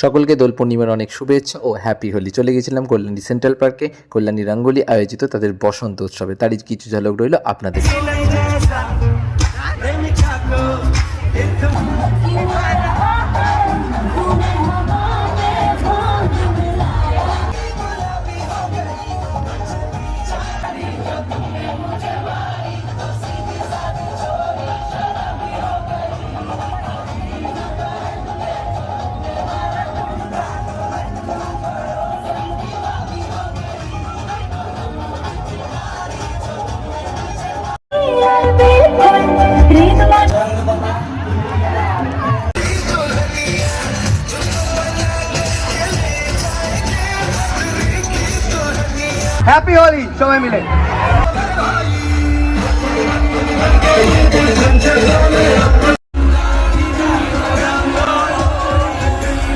সকলকে দোল পূর্ণিমার অনেক শুভেচ্ছা ও হ্যাপি হোলি। চলে গেছিলাম কল্যাণী সেন্ট্রাল পার্কে কল্যাণী রঙ্গোলি আয়োজিত তাদের বসন্ত উৎসবে। তারই কিছু ঝলক রইল আপনাদের। হ্যাপি হোলি সবাই মিলে।